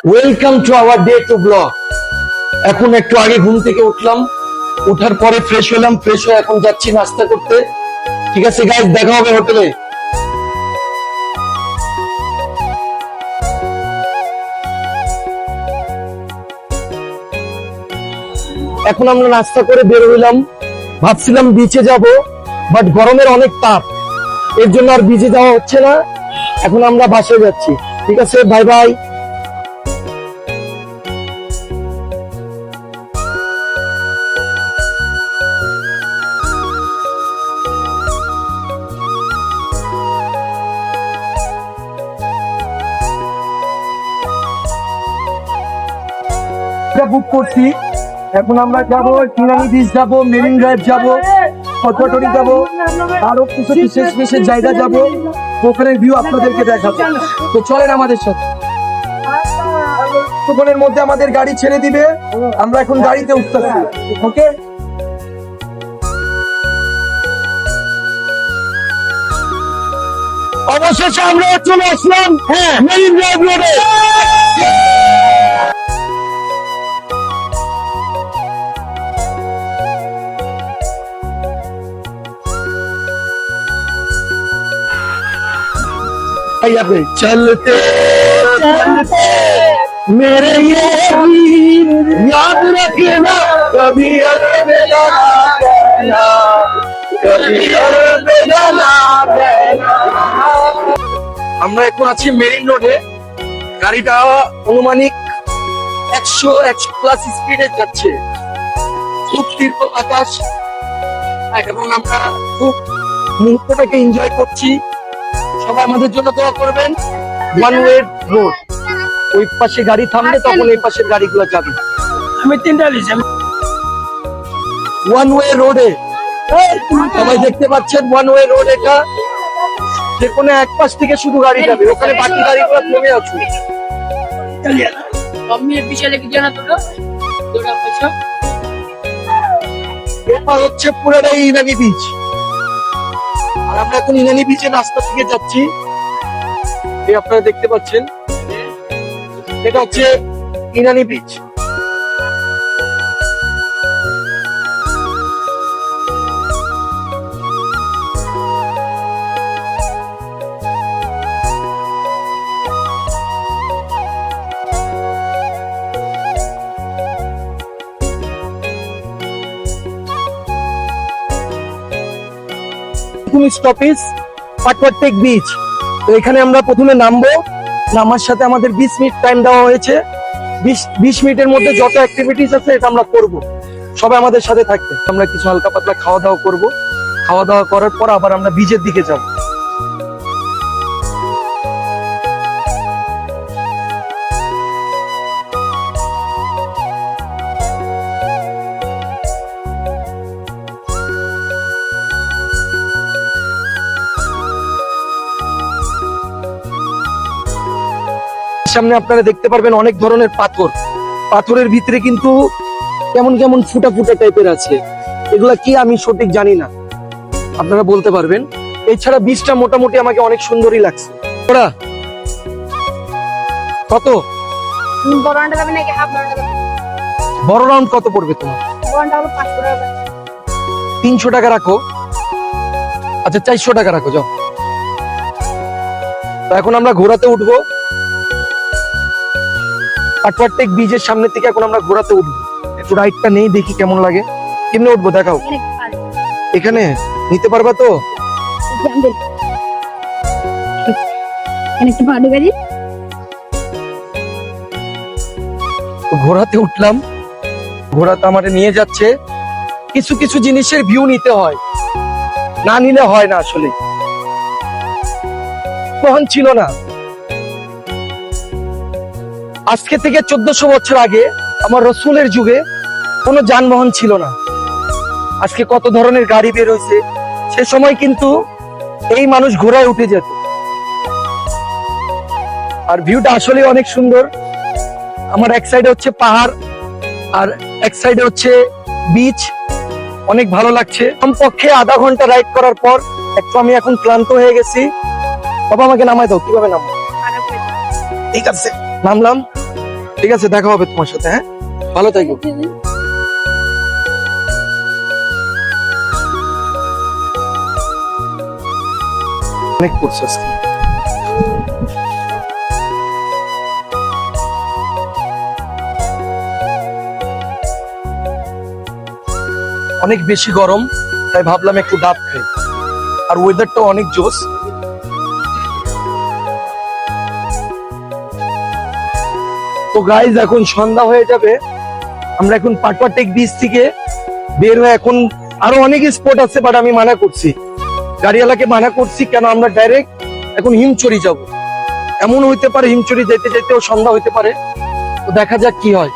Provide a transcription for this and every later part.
Welcome to our day two blog. এখন একটু আগে ঘুম থেকে উঠলাম, ওঠার পরে ফ্রেশ হলাম, ফ্রেশ হয়ে এখন যাচ্ছি নাস্তা করতে। ঠিক আছে গাইস, দেখা হবে হোটেলে। এখন আমরা নাস্তা করে বের হইলাম, ভাবছিলাম বিচে যাব, বাট গরমের অনেক তাপ, এর জন্য আর বিচে যাওয়া হচ্ছে না। এখন আমরা বাসায় যাচ্ছি। ঠিক আছে, বাই বাই। বুক করছি, এখন আমরা যাবো কিনানি বিচ, যাবো মেরিন ড্রাইভ, যাবো পদ্মাটরি, যাবো আরো কিছু বিশেষ বিশেষ জায়গা যাবো, ওখানের ভিউ আপনাদেরকে দেখাবো। তো চলেন আমাদের সাথে। কিছুক্ষণের মধ্যে আমাদের গাড়ি ছেড়ে দিবে, আমরা এখন গাড়িতে উঠতেছি। ওকে, অবশেষে আমরা চলে আসলাম মেরিন ড্রাইভ রোডে। चलते चलते मेरे ये याद रखना, कभी अलविदा ना कहना, कभी अलविदा ना कहना। আমরা এখন আছি মেরিন রোডে। গাড়িটা অনুমানিক 100 স্পিডে যাচ্ছে, খুব তীব্র বাতাস, এবং আমরা খুব মুহূর্তটাকে এনজয় করছি। সবাই আমাদের জন্য দোয়া করবেন। ওয়ান ওয়ে রোড, ওই পাশে গাড়ি থামলে তখন এই পাশের গাড়িগুলো যাবে। আমি তিনটা লিখছি। ওয়ান ওয়ে রোডে সবাই দেখতে পাচ্ছেন, ওয়ান ওয়ে রোড এটা, যে কোনো এক পাশ থেকে শুধু গাড়ি যাবে, ওখানে বাকি গাড়িগুলো থেমে আছে। এরপর হচ্ছে পুরোটাই ইনানি বিচ, আর আমরা এখন ইনানি বিচে নাস্তা থেকে যাচ্ছি। এই আপনারা দেখতে পাচ্ছেন, এটা হচ্ছে Inani beach. Stoppage Patuartek beach. তো এখানে আমরা প্রথমে নামবো, নামার সাথে আমাদের 20 মিনিট টাইম দেওয়া হয়েছে। 20 মিনিটের মধ্যে যত অ্যাক্টিভিটিস আছে এটা আমরা করব। সবাই আমাদের সাথে থাকবে। আমরা কিছু হালকা পাতলা খাওয়া দাওয়া করব, খাওয়া দাওয়া করার পর আবার আমরা বিচের দিকে যাব। সামনে আপনারা দেখতে পারবেন অনেক ধরনের পাথর, পাথরের ভিতরে কিন্তু কেমন কেমন ফুটা ফুটা টাইপের আছে। এগুলা কি আমি সঠিক জানি না, আপনারা বলতে পারবেন। এছাড়া বীজটা মোটামুটি আমাকে অনেক সুন্দরই লাগছে। ওরা কত বড় রাউন্ড কত পড়বে তোমার? 300 টাকা রাখো। আচ্ছা 400 টাকা রাখো, যাও। তো এখন আমরা ঘোড়াতে উঠবো, পাটওয়ারটেক বিচের সামনে থেকে এখন আমরা ঘোড়াতে উঠবো। একটু রাইডটা নেই, দেখি কেমন লাগে। কেমনে উঠবো দেখাও। এখানে নিতে পারবা তো? ঘোড়াতে উঠলাম, ঘোড়াতে আমাদের নিয়ে যাচ্ছে। কিছু কিছু জিনিসের ভিউ নিতে হয়, না নিলে হয় না। আসলে তখন ছিল না, আজকে থেকে 1400 বছর আগে আমার রসুলের যুগে কোনো যানবাহন ছিল না। আজকে কত ধরনের গাড়ি বের হয়েছে, সে সময় কিন্তু এই মানুষ ঘোড়ায় উঠে যেত। আর ভিউটা আসলে অনেক সুন্দর। আমার এক সাইডে হচ্ছে পাহাড়, আর এক সাইডে হচ্ছে বিচ। অনেক ভালো লাগছে। কমপক্ষে আধা ঘন্টা রাইড করার পর একটু আমি এখন ক্লান্ত হয়ে গেছি। বাবা আমাকে নামাই দাও। কিভাবে নামবো? ঠিক আছে, নামলাম। ঠিক আছে, দেখা হবে তোমার সাথে। হ্যাঁ, ভালো থাকো। অনেক করছে আজকে। অনেক বেশি গরম, তাই ভাবলাম একটু ডাব খাই। আর ওয়েদারটা অনেক জোস। তো গাইজ এখন সন্ধ্যা হয়ে যাবে, আমরা এখন পাটপাটেক বিচ থেকে বের হয়ে এখন আরো অনেক স্পট আছে, বাট আমি মানা করছি, গাড়িওয়ালাকে মানা করছি। কেন আমরা ডাইরেক্ট এখন হিমচুরি যাব। এমন হইতে পারে হিমচুরি যেতে যেতেও সন্ধ্যা হইতে পারে, তো দেখা যাক কি হয়।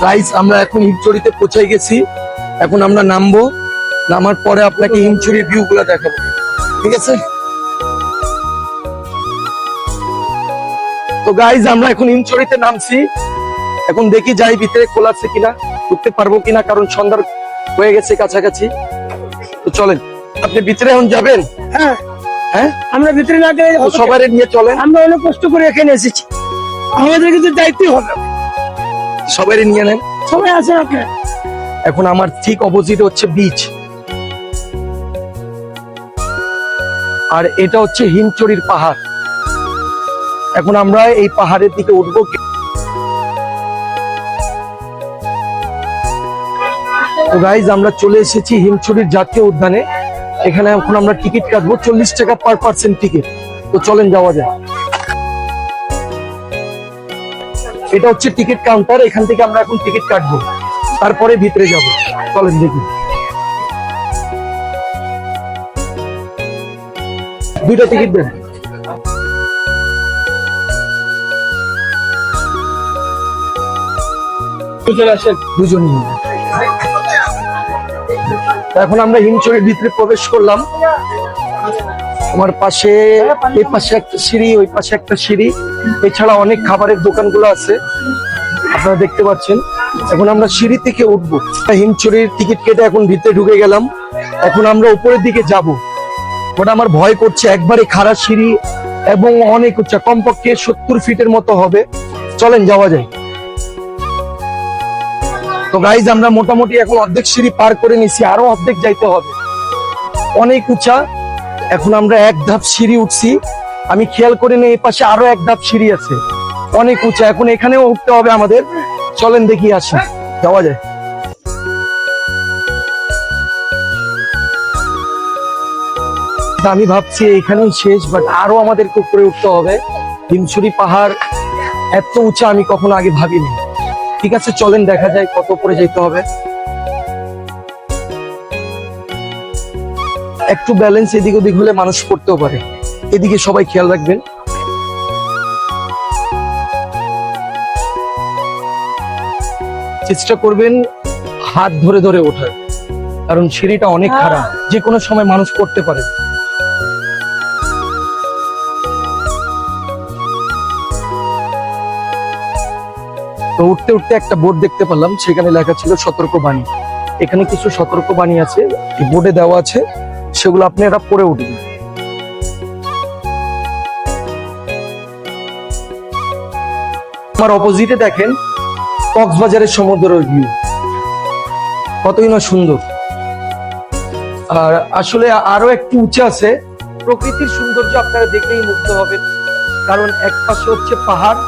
গাইস আমরা এখন হিমচুরিতে পৌঁছে গেছি, এখন আমরা নামবো, নামার পরে আপনাকে হিমচুরির ভিউ গুলা দেখাবো, ঠিক আছে? তো গাইজ আমরা এখন হিমচুরিতে নামছি, এখন দেখি যাই ভিতরে খোলা আছে কিনা, ঢুকতে পারবো কিনা, কারণ সন্ধ্যার হয়ে গেছে কাছাকাছি। তো চলেন, আপনি ভিতরে এখন যাবেন? হ্যাঁ হ্যাঁ, আমরা ভিতরে না গেলে সবাই নিয়ে চলেন। আমরা অনেক কষ্ট করে এখানে এসেছি, আমাদের কিন্তু দায়িত্ব হবে। সবাই নিয়ে নেন, সবাই আছেন আপনার। এখন আমার ঠিক অপোজিট হচ্ছে বিচ, আর এটা হচ্ছে হিমচুরির পাহাড়। এখন আমরা এই পাহাড়ের দিকে উঠবো। তো গাইজ আমরা চলে এসেছি হিমচুরির জাতীয় উদ্যানে। এখানে এখন আমরা টিকিট কাটবো, 40 টাকা পার পার্সন টিকিট। তো চলেন যাওয়া যায়। এটা হচ্ছে টিকিট কাউন্টার, এখান থেকে আমরা এখন টিকিট কাটবো, তারপরে ভিতরে যাব। চলেন দেখি। দুইটা টিকিট দেন। দুজন। এখন আমরা হিমচুরির ভিতরে প্রবেশ করলাম। আমার পাশে, এই পাশে একটা সিঁড়ি, ওই পাশে একটা সিঁড়ি, এছাড়া অনেক খাবারের দোকানগুলো আছে, আপনারা দেখতে পাচ্ছেন। এখন আমরা সিঁড়ি থেকে উঠবো। হিমচুরির টিকিট কেটে এখন ভিতরে ঢুকে গেলাম, এখন আমরা উপরের দিকে যাব। ওটা আমার ভয় করছে, একবারে খাড়া সিঁড়ি এবং অনেক উচ্চা, কমপক্ষে 70 ফিটের মতো হবে। চলেন যাওয়া যায়। তো গাইজ আমরা মোটামুটি এখন অর্ধেক সিঁড়ি পার করে নিছি, আরো অর্ধেক যাইতে হবে, অনেক উঁচা। এখন আমরা এক ধাপ সিঁড়ি উঠছি, আমি খেয়াল করে নিই এই পাশে আরো এক ধাপ সিঁড়ি আছে, অনেক উঁচা। এখন এখানেও উঠতে হবে আমাদের, চলেন দেখি আসি, যাওয়া যায়। আমি ভাবছি এখানেই শেষ, বাট আরো আমাদেরকে উপরে উঠতে হবে। হিমচুরি পাহাড় এত উঁচা আমি কখনো আগে ভাবিনি। ঠিক আছে, চলেন দেখা যায় কত উপরে যেতে হবে। একটু ব্যালেন্স এদিক ওদিক হলে মানুষ পড়তেও পারে, এদিকে সবাই খেয়াল রাখবেন। চেষ্টা করবেন হাত ধরে ধরে ওঠার, কারণ সিঁড়িটা অনেক খারাপ, যে কোনো সময় মানুষ পড়তে পারে। তো উঠতে উঠতে একটা বোর্ড দেখতে পেলাম, সেখানে লেখা ছিল সতর্কবাণী। এখানে কিছু সতর্কবাণী আছে, এই বোর্ডে দেওয়া আছে, সেগুলো আপনারা পড়ে উঠবেন। আমার অপোজিটে দেখেন কক্সবাজারের সমুদ্রের ভিউ, কতই না সুন্দর। আর আসলে আরো একটু উঁচু আছে, প্রকৃতির সৌন্দর্য আপনারা দেখলেই মুগ্ধ হবেন, কারণ এক পাশে হচ্ছে পাহাড়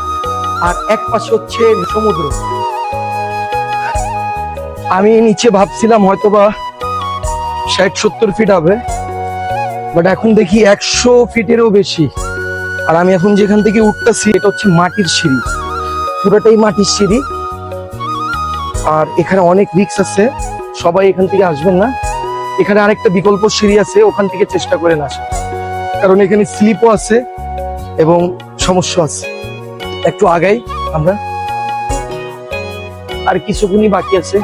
আর এক পাশে হচ্ছে সমুদ্র। আমি নিচে ভাবছিলাম হয়তোবা 60-70 ফিট হবে, বাট এখন দেখি 100 ফিটেরও বেশি। আর আমি এখন যেখান থেকে উঠতেছি এটা হচ্ছে মাটির সিঁড়ি, পুরোটাই মাটির সিঁড়ি। আর এখানে অনেক রিস্ক আছে, সবাই এখান থেকে আসবেন না। এখানে আরেকটা বিকল্প সিঁড়ি আছে, ওখান থেকে চেষ্টা করেন আসা, কারণ এখানে স্লিপও আছে এবং সমস্যা আছে। একটু আগাই আমরা, আর কিছুক্ষণই বাকি আছে,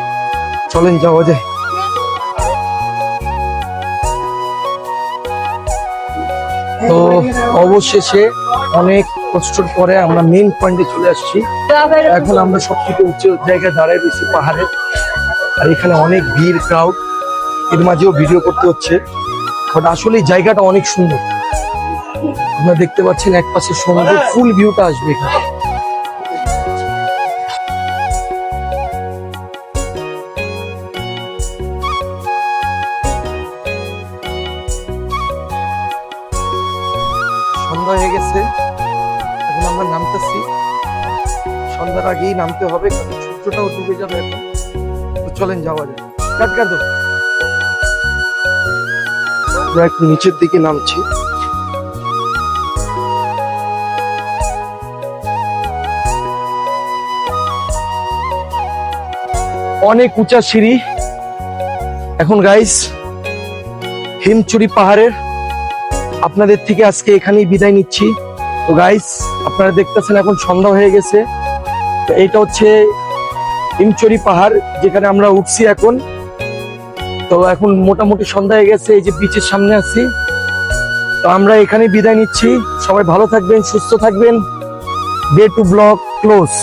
চলেন যাওয়া যায়। তো অবশেষে অনেক কষ্টের পরে আমরা মেইন পয়েন্টে চলে আসছি। এখন আমরা সবথেকে উচ্চ জায়গায় দাঁড়ায় রয়েছি পাহাড়ে, আর এখানে অনেক ভিড়, ক্রাউড, এর মাঝেও ভিডিও করতে হচ্ছে। বাট আসলে এই জায়গাটা অনেক সুন্দর, আপনারা দেখতে পাচ্ছেন এক পাশে সমুদ্র, ফুল ভিউটা আসবে এখানে। সন্ধ্যা হয়ে গেছে, এখন আমরা নামতেছি। সন্ধ্যার আগেই নামতে হবে, কারণ সূর্যটাও ডুবে যাবে এখন। তো চলেন যাওয়া যায়। কাট দো। আমরা একটু নিচের দিকে নামছি। অনেক উঁচা সিঁড়ি। এখন গাইস হিমচুরি পাহাড়ের আপনাদের থেকে আজকে এখানেই বিদায় নিচ্ছি। তো গাইস আপনারা দেখতেছেন এখন সন্ধ্যা হয়ে গেছে। তো এইটা হচ্ছে হিমচুরি পাহাড়, যেখানে আমরা উঠছি এখন। তো এখন মোটামুটি সন্ধ্যা হয়ে গেছে, এই যে বিচের সামনে আছি। তো আমরা এখানে বিদায় নিচ্ছি। সবাই ভালো থাকবেন, সুস্থ থাকবেন। Day two blog close.